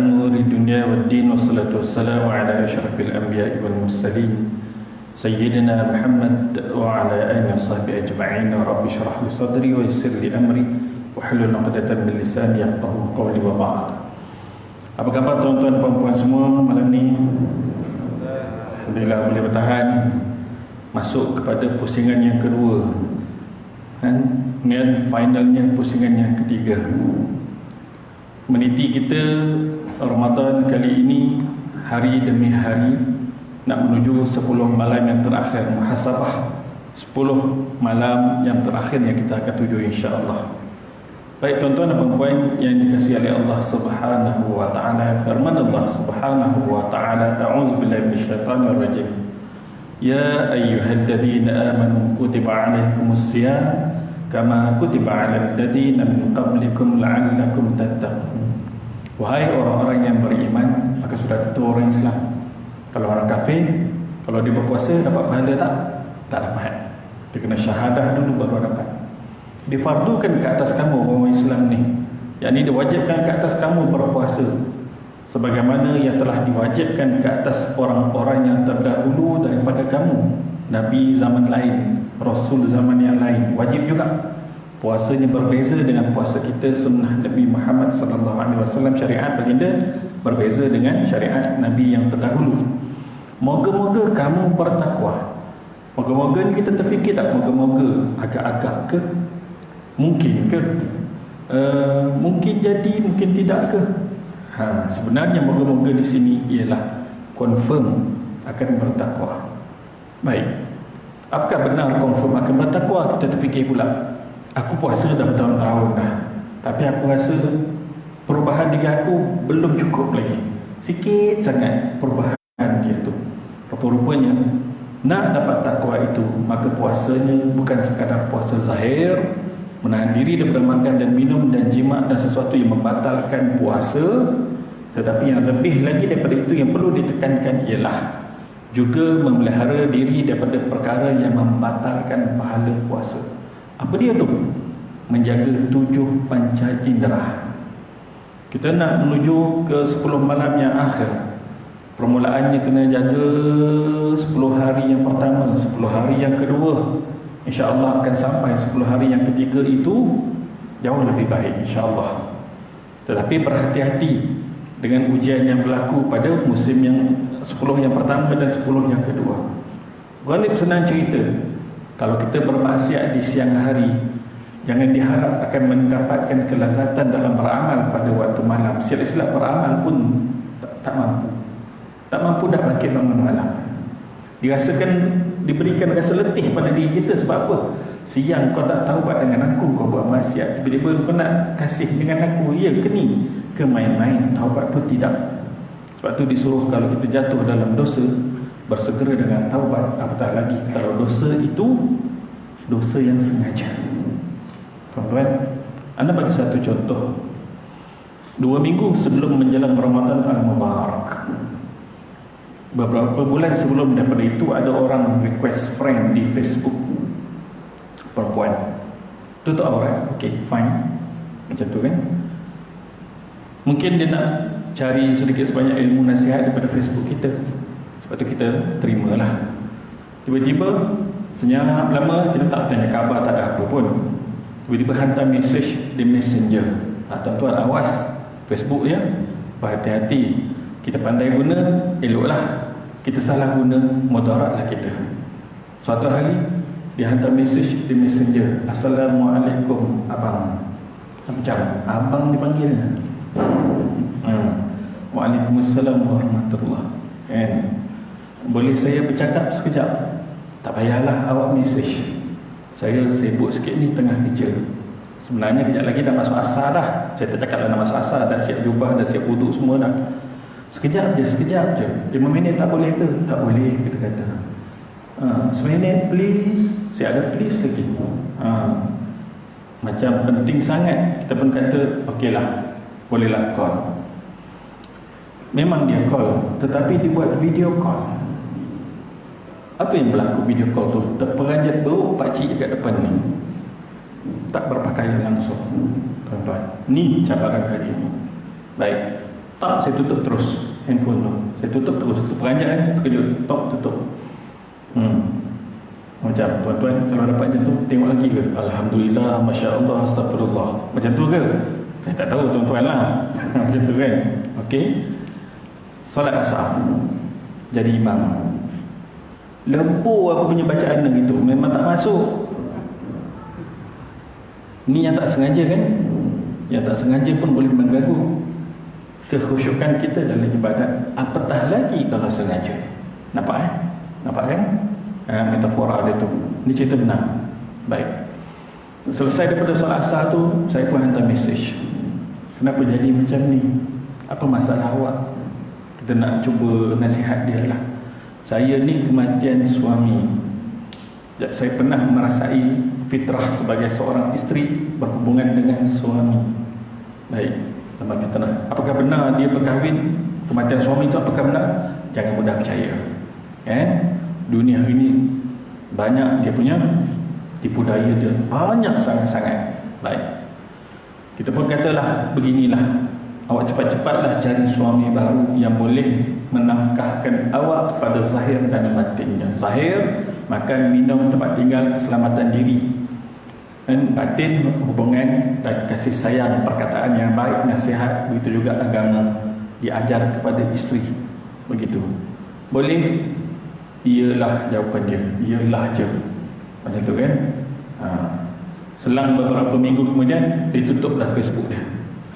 نور الدنيا والدين والصلاة والسلام على أشرف الأنبياء والمرسلين سيدنا محمد وعلى آله وصحبه أجمعين. رب اشرح لي صدري ويسر لي أمري واحلل عقدة من لساني يفقهوا قولي وبعد. Apa khabar tuan-tuan dan puan-puan semua malam ni? Alhamdulillah boleh bertahan masuk kepada pusingan yang kedua, kemudian finalnya pusingan yang ketiga. Meniti kita Ramadan kali ini hari demi hari nak menuju 10 malam yang terakhir, muhasabah 10 malam yang terakhir yang kita akan tuju insya-Allah. Baik tuan-tuan dan puan-puan yang dikasihi oleh Allah Subhanahu wa taala, firman Allah Subhanahu wa taala, a'udzubillahi minasyaitonir rajim. Ya ayyuhalladzina amanu kutiba 'alaikumus shiyam kama kutiba 'alal ladzina min qablikum la'allakum tattaqun. Wahai orang-orang yang beriman, maka sudah tentu orang Islam. Kalau orang kafir, kalau dia berpuasa dapat pahala tak? Tak dapat. Dia kena syahadah dulu baru dapat. Difardukan ke atas kamu orang Islam ni, yakni diwajibkan ke atas kamu berpuasa sebagaimana yang telah diwajibkan ke atas orang-orang yang terdahulu daripada kamu, Nabi zaman lain, Rasul zaman yang lain, wajib juga. Puasanya berbeza dengan puasa kita, sunnah Nabi Muhammad sallallahu alaihi wasallam, syariat baginda berbeza dengan syariat Nabi yang terdahulu. Moga-moga kamu bertakwa. Moga-moga ni kita terfikir tak, moga-moga agak-agak ke? Mungkin ke? Mungkin jadi, mungkin tidak ke? Sebenarnya moga-moga di sini ialah confirm akan bertakwa. Baik. Apakah benar confirm akan bertakwa? Kita terfikir pula, aku puasa dah bertahun-tahun dah, tapi aku rasa perubahan diri aku belum cukup lagi. Sikit sangat perubahan dia tu. Rupa-rupanya nak dapat takwa itu, maka puasanya bukan sekadar puasa zahir, menahan diri daripada makan dan minum dan jima' dan sesuatu yang membatalkan puasa, tetapi yang lebih lagi daripada itu yang perlu ditekankan ialah juga memelihara diri daripada perkara yang membatalkan pahala puasa. Apa dia tu? Menjaga 7 panca indera. Kita nak menuju ke 10 malam yang akhir. Permulaannya kena jaga 10 hari yang pertama, 10 hari yang kedua, insya-Allah akan sampai 10 hari yang ketiga itu jauh lebih baik insya-Allah. Tetapi berhati-hati dengan ujian yang berlaku pada musim yang 10 yang pertama dan 10 yang kedua. Ghalib senang cerita, kalau kita bermaksiat di siang hari, jangan diharap akan mendapatkan kelazatan dalam beramal pada waktu malam. Silap-silap beramal pun tak mampu. Tak mampu dah bangkit bangun malam. Dirasakan, diberikan rasa letih pada diri kita. Sebab apa? Siang kau tak taubat dengan aku, kau buat maksiat. Tiba-tiba kau nak kasih dengan aku, ya ke ni? Ke main-main, taubat pun tidak. Sebab tu disuruh kalau kita jatuh dalam dosa, bersegera dengan taubat. Apatah lagi kalau dosa itu dosa yang sengaja. Tuan-tuan, anda bagi satu contoh. 2 minggu sebelum menjelang Ramadan Al-Mubarak, beberapa bulan sebelum daripada itu, ada orang request friend di Facebook, perempuan. Itu tak orang, okay, fine, macam tu kan. Mungkin dia nak cari sedikit sebanyak ilmu nasihat daripada Facebook kita. Sebab tu kita terimalah. Tiba-tiba senyap lama, kita tak tanya khabar, tak ada apa pun. Tiba-tiba hantar message di Messenger. Tuan-tuan awas Facebook ya, berhati-hati. Kita pandai guna, eloklah. Kita salah guna, mudaratlah kita. Suatu hari dia hantar message di Messenger, Assalamualaikum abang. Macam abang dipanggil. Waalaikumsalam warahmatullahi. Boleh saya bercakap sekejap? Tak payahlah awak message. Saya sibuk sikit ni, tengah kerja. Sebenarnya kejap lagi dah masuk asar dah. Saya tak cakap dah nak masuk asar, dah siap jubah, dah siap wuduk semua dah. Sekejap je. 5 minit tak boleh ke? Tak boleh, kita kata. 1 minit please. Saya ada please lagi. Macam penting sangat. Kita pun kata okeylah, bolehlah call. Memang dia call, tetapi dia buat video call. Apa yang berlaku video call tu? Terperanjat beruk pakcik kat depan ni, tak berpakaian langsung. Tuan-tuan, ni cabaran hari ini. Baik, Tak, saya tutup terus handphone tu. Saya tutup terus. Tu peranjat kan, terkejut. Tok, tutup. Macam tuan-tuan kalau dapat macam tu, tengok lagi ke? Alhamdulillah, Masya Allah, Astagfirullah. Macam tu ke? Saya tak tahu tuan-tuan lah. Macam tu kan. Okey. Solat asar, jadi imam. Lempur aku punya bacaan gitu, memang tak masuk. Ni yang tak sengaja kan? Yang tak sengaja pun boleh mengganggu kekhusyukan kita dalam ibadat. Apatah lagi kalau sengaja. Nampak Nampak kan? Metafora dia tu. Ni cerita benar. Baik. Selesai daripada solat asar tu, saya pun hantar mesej. Kenapa jadi macam ni? Apa masalah awak? Kita nak cuba nasihat dia lah. Saya ni kematian suami. Saya pernah merasai fitrah sebagai seorang isteri berhubungan dengan suami. Baik, sama fitrah. Apakah benar dia berkahwin? Kematian suami itu apakah benar? Jangan mudah percaya. Dunia ini banyak dia punya tipu daya dia. Banyak sangat-sangat. Baik. Kita pun katalah beginilah. Awak cepat-cepatlah cari suami baru yang boleh menafkahkan awak pada zahir dan batinnya. Zahir, makan, minum, tempat tinggal, keselamatan diri. Dan batin, hubungan dan kasih sayang, perkataan yang baik, nasihat. Begitu juga agama diajar kepada isteri. Begitu. Boleh? Iyalah jawapan dia. Iyalah je. Macam tu kan? Selang beberapa minggu kemudian, ditutuplah Facebook dia.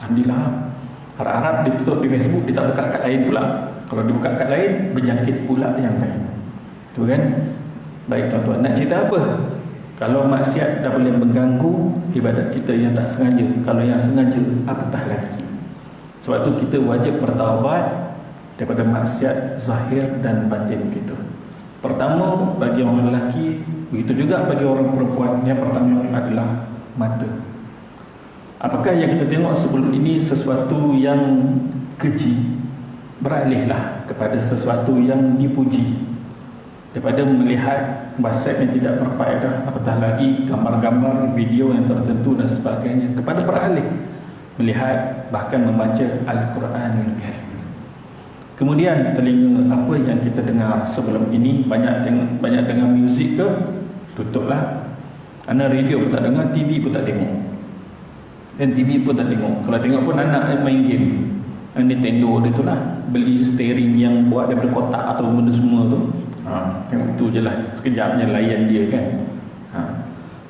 Alhamdulillah. Harap-harap dia tutup di Facebook, dia tak buka kat lain pula. Kalau dia buka kat lain, berjangkit pula yang lain. Tu kan? Baik tuan-tuan, nak cerita apa? Kalau maksiat dah boleh mengganggu ibadat kita yang tak sengaja. Kalau yang sengaja, apatah lagi. Sebab tu kita wajib bertaubat daripada maksiat zahir dan batin kita. Pertama, bagi orang lelaki, begitu juga bagi orang perempuan. Yang pertama adalah mata. Apakah yang kita tengok sebelum ini sesuatu yang keji, beralihlah kepada sesuatu yang dipuji. Daripada melihat WhatsApp yang tidak berfaedah, apatah lagi gambar-gambar, video yang tertentu dan sebagainya, kepada beralih melihat bahkan membaca Al-Quranul Karim. Kemudian telinga, apa yang kita dengar sebelum ini, banyak dengar muzik ke, tutuplah. Anak radio pun tak dengar, TV pun tak tengok. Dan TV pun tak tengok. Kalau tengok pun anak main game. Nintendo dia tu lah. Beli steering yang buat daripada kotak atau benda semua tu. Tengok itu je lah. Sekejapnya layan dia kan.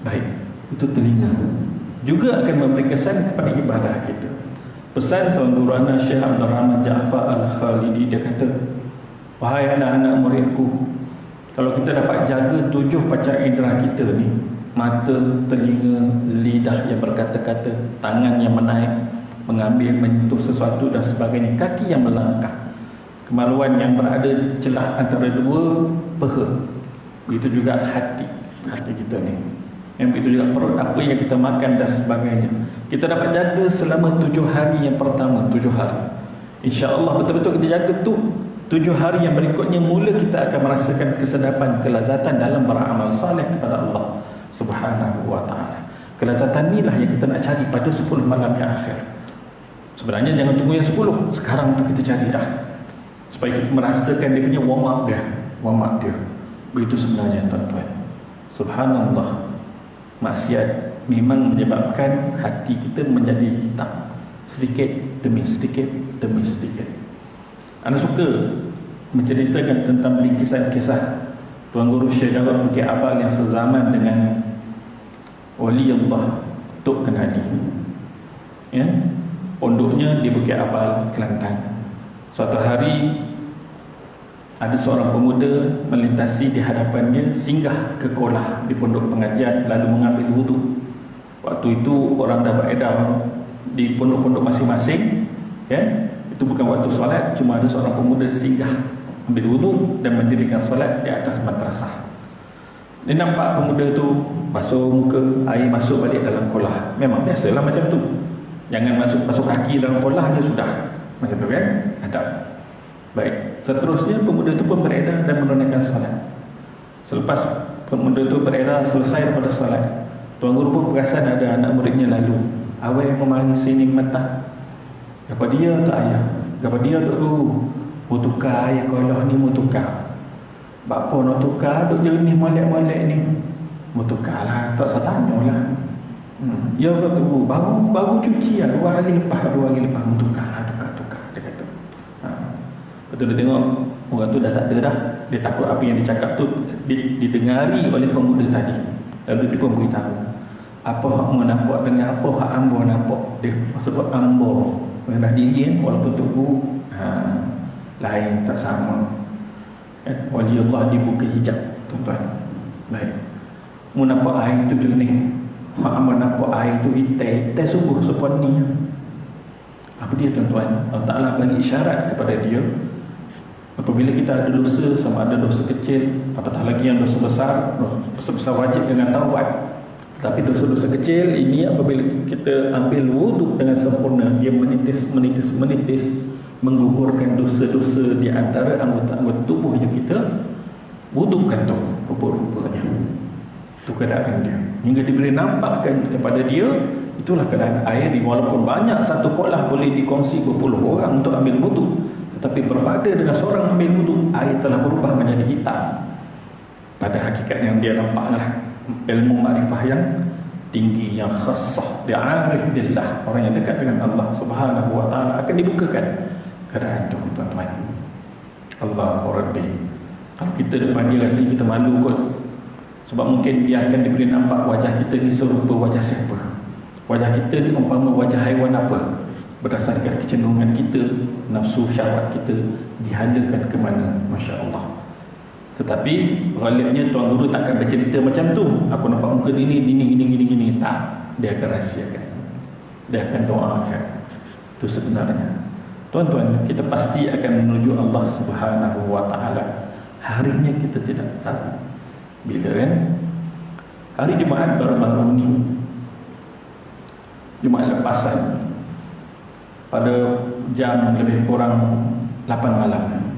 Baik. Itu telinga. Juga akan memberi kesan kepada ibadah kita. Pesan Tuan Guru Ana Syekh Abdul Rahman Ja'far Al-Khalidi, dia kata, wahai anak-anak muridku, kalau kita dapat jaga 7 panca indera kita ni, mata, telinga, lidah yang berkata-kata, tangan yang menaik, mengambil, menyentuh sesuatu dan sebagainya, kaki yang melangkah, kemaluan yang berada di celah antara dua peha, begitu juga hati kita ni, yang begitu juga perut, apa yang kita makan dan sebagainya. Kita dapat jaga selama 7 hari yang pertama, 7 hari. InsyaAllah betul-betul kita jaga tu 7 hari yang berikutnya, mula kita akan merasakan kesedapan, kelazatan dalam beramal saleh kepada Allah Subhanahu wa ta'ala. Kelazatan inilah yang kita nak cari pada 10 malam yang akhir. Sebenarnya jangan tunggu yang 10, sekarang tu kita cari dah, supaya kita merasakan dia punya warm up dia. Begitu sebenarnya tuan-tuan. Subhanallah, maksiat memang menyebabkan hati kita menjadi hitam, sedikit demi sedikit demi sedikit. Anda suka menceritakan tentang bingkisan kisah Tuan Guru Syekh Dawud Bukit Abal yang sezaman dengan Wali Allah Tok Kenadi. Ya? Pondoknya di Bukit Abal, Kelantan. Suatu hari ada seorang pemuda melintasi di hadapannya, singgah ke kolah di pondok pengajian lalu mengambil wudu. Waktu itu orang dah beredar di pondok-pondok masing-masing, kan? Itu bukan waktu solat, cuma ada seorang pemuda singgah ambil wudu dan mendirikan solat di atas madrasah. Dia nampak pemuda tu basuh muka, air masuk balik dalam kolah. Memang biasalah macam tu. Jangan masuk kaki dalam kolah je sudah. Macam tu kan? Adab. Baik. Seterusnya pemuda itu pun beredar dan menunaikan solat. Selepas pemuda itu beredar selesai daripada solat, Tuan Guru pun perasan ada anak muridnya lalu. Awak memari sini mata. Apa dia tak ayah? Kepada dia tu mau tukar ya kalau ni mau tukar. Bapa nak tukar duk jernih molek-molek ni. Mau tukar lah, tak usah tanya lah. Ya tu baru cuci lah 2 hari lepas mau tukar lah, tukar dia kata. Betul dia tengok orang tu dah tak ada dah. Dia takut apa yang dicakap tu didengari oleh pemuda tadi. Lalu dia pun beritahu apa hak mu nampak dengan apa hak ambo nampak. Dia sebut ambo rendah diri kan, walaupun tubuh lain tak sama. Wali Allah dibuka hijab, tuan-tuan. Baik. Mu nampak air tu jernih. Hak ambo nampak air tu hitam sungguh sepon ni. Apa dia tuan-tuan? Allah Ta'ala bagi isyarat kepada dia. Apabila kita ada dosa, sama ada dosa kecil, apatah lagi yang dosa besar, dosa besar wajib dengan taubat. Tapi dosa-dosa kecil ini apabila kita ambil wuduk dengan sempurna, dia menitis menggugurkan dosa-dosa di antara anggota-anggota tubuh yang kita wudukkan tu, rupa-rupanya. Itu keadaan dia. Hingga diberi nampakkan kepada dia, itulah keadaan air. Walaupun banyak satu kolah boleh dikongsi berpuluh orang untuk ambil wuduk, tetapi berbada dengan seorang ambil wuduk, air telah berubah menjadi hitam. Pada hakikat yang dia nampaklah ilmu makrifah yang tinggi, yang khassah, dia arif billah, orang yang dekat dengan Allah Subhanahu wa taala akan dibukakan keadaan itu, tuan-tuan. Allahu Rabbi. Kalau kita depan dia rasanya kita malu kot, sebab mungkin dia akan diberi nampak wajah kita ni serupa wajah siapa. Wajah kita ni umpama wajah haiwan apa, berdasarkan kecenderungan kita, nafsu syahwat kita dihalakan ke mana, Masya Allah. Tetapi ghalibnya Tuan Guru takkan bercerita macam tu. Aku nampak muka gini. Tak, dia akan rahsiakan, dia akan doakan. Itu sebenarnya, tuan-tuan, kita pasti akan menuju Allah Subhanahu wa taala. Harinya kita tidak tahu bila kan. Hari Jumaat baru-baru ni, Jumaat lepasan, pada jam lebih kurang 8 malam,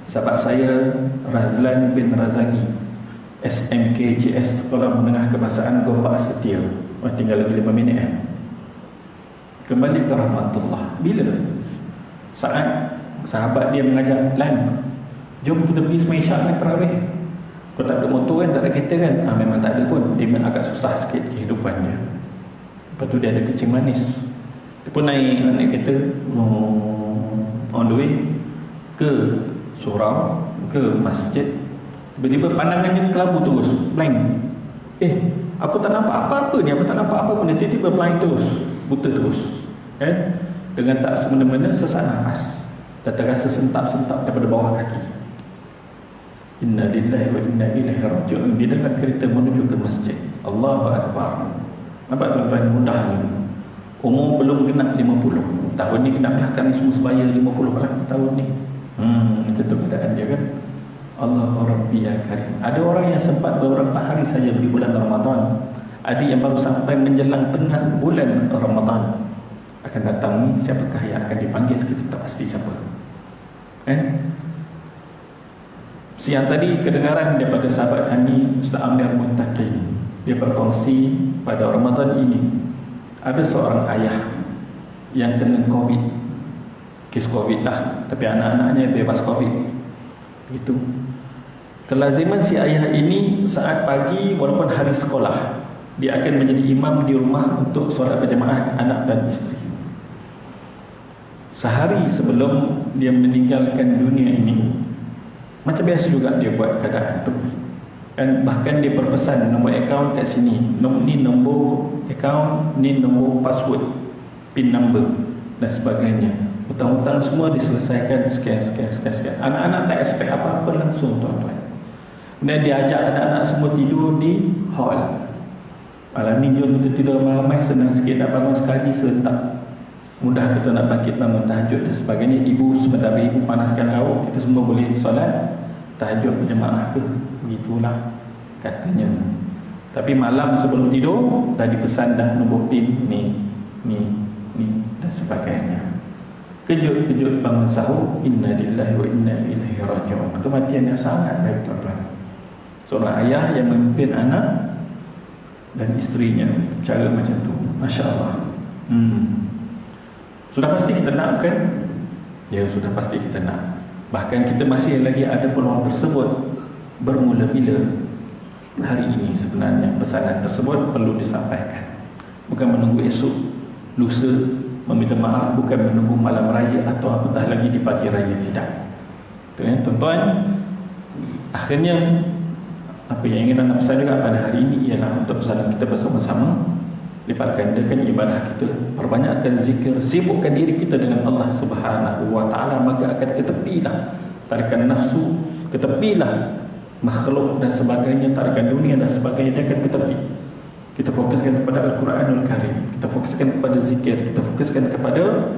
sahabat saya Razlan bin Razani, SMKJS Sekolah Menengah Kebahasaan Gombak Setia, tinggal lagi 5 minit kembali ke rahmatullah. Bila saat sahabat dia mengajak, Lan, jom kita pergi semai isyak dan tarawih. Kau tak ada motor kan, tak ada kereta kan? Memang tak ada pun. Dia agak susah sikit kehidupan dia. Lepas tu dia ada kencing manis. Dia pun naik kereta on the way ke surau, ke masjid. Tiba-tiba pandangannya kelabu terus, blind. Aku tak nampak apa-apa ni, aku tak nampak apa pun. Dia tiba-tiba blind terus, buta terus. Dengan tak semena-mena sesak nafas dan terasa sentap-sentap daripada bawah kaki. Inna lillahi wa inna ilaihi raji'un. Di dalam kereta menuju ke masjid. Allahu Akbar. Nampak tuan-tuan, mudahnya. Umur belum genap 50. Tahun ni genaplah, kami semua sebaya 50 lah tahun ni. Itu keadaan dia kan. Allahu Rabbi ya Karim. Ada orang yang sempat beberapa hari saja di bulan Ramadan. Ada yang baru sampai menjelang tengah bulan Ramadan. Akan datang ni, siapakah yang akan dipanggil, kita tak pasti siapa. Siang tadi kedengaran daripada sahabat kami Ustaz Amir Muntaqin. Dia berkongsi pada Ramadan ini ada seorang ayah yang kena COVID. Kes COVID lah, tapi anak-anaknya bebas COVID. Itu kelaziman si ayah ini saat pagi walaupun hari sekolah, dia akan menjadi imam di rumah untuk solat berjemaah anak dan isteri. Sehari sebelum dia meninggalkan dunia ini, macam biasa juga dia buat keadaan tu. Dan bahkan dia berpesan nombor akaun kat sini. Ni nombor akaun, ni nombor password, pin number dan sebagainya. Hutang-hutang semua diselesaikan sekian. Anak-anak tak expect apa-apa langsung, tuan-tuan. Kemudian dia ajak anak-anak semua tidur di hall. Malam ni jom kita tidur ramai, senang sikit nak bangun sekali serentak. Mudah kita nak bangkit bangun tahajud dan sebagainya. Ibu sebentar ibu panaskan lauk, kita semua boleh solat tahajud berjemaah ke. Begitulah katanya. Tapi malam sebelum tidur dah dipesan dah nombor pin ni dan sebagainya. Kejut-kejut bangun sahur, inna lillahi wa inna ilaihi raji'un. Kematian yang sangat baik, tuan-tuan. Seorang ayah yang memimpin anak dan isterinya cara macam tu, Masya Allah. Sudah pasti kita nak kan, Ya sudah pasti kita nak. Bahkan kita masih lagi ada peluang tersebut. Bermula bila? Hari ini sebenarnya pesanan tersebut perlu disampaikan. Bukan menunggu esok, lusa, meminta maaf, bukan menunggu malam raya atau apatah lagi di pagi raya, tidak. Tuan-tuan, akhirnya apa yang ingin anda pesan juga pada hari ini ialah untuk pesanan kita bersama-sama, lipat gandakan ibadah kita, perbanyakkan zikir, sibukkan diri kita dengan Allah Subhanahu wa taala, maka akan ketepilah tarikan nafsu, ketepilah makhluk dan sebagainya, tarikan dunia dan sebagainya, dia akan ketepi. Kita fokuskan kepada Al-Quranul Karim, kita fokuskan kepada zikir, kita fokuskan kepada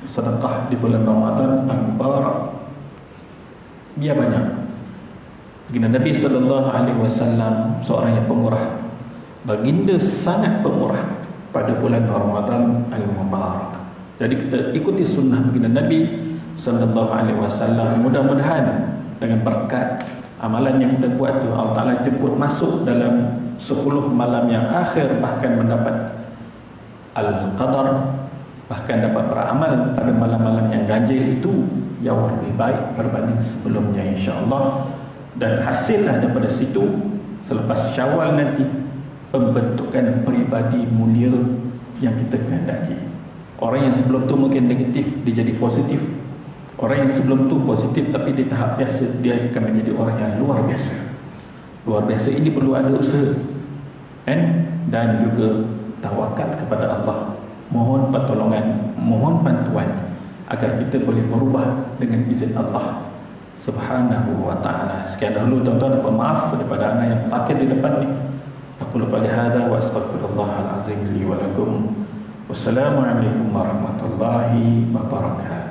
sedekah di bulan Ramadan al-Mubarak. Biar banyak. Baginda Nabi SAW seorang yang pemurah. Baginda sangat pemurah pada bulan Ramadan al-Mubarak. Jadi kita ikuti sunnah baginda Nabi SAW. Mudah-mudahan dengan berkat amalan yang kita buat tu, Allah Ta'ala jemput masuk dalam 10 malam yang akhir, bahkan mendapat Al-Qadar, bahkan dapat beramal pada malam-malam yang ganjil itu jauh lebih baik berbanding sebelumnya, insya-Allah. Dan hasillah daripada situ, selepas Syawal nanti, pembentukan peribadi mulia yang kita kehendaki. Orang yang sebelum tu mungkin negatif, dia jadi positif. Orang yang sebelum tu positif tapi di tahap biasa, dia akan menjadi orang yang luar biasa. Luar biasa ini perlu ada usaha dan juga tawakal kepada Allah. Mohon pertolongan, mohon bantuan agar kita boleh berubah dengan izin Allah Subhanahu wa ta'ala. Sekian dahulu tuan-tuan, maaf daripada anak yang fakir di depan ni. Aku lupa lihada wa astaghfirullahal azim li wa lakum. Wassalamualaikum warahmatullahi wabarakatuh.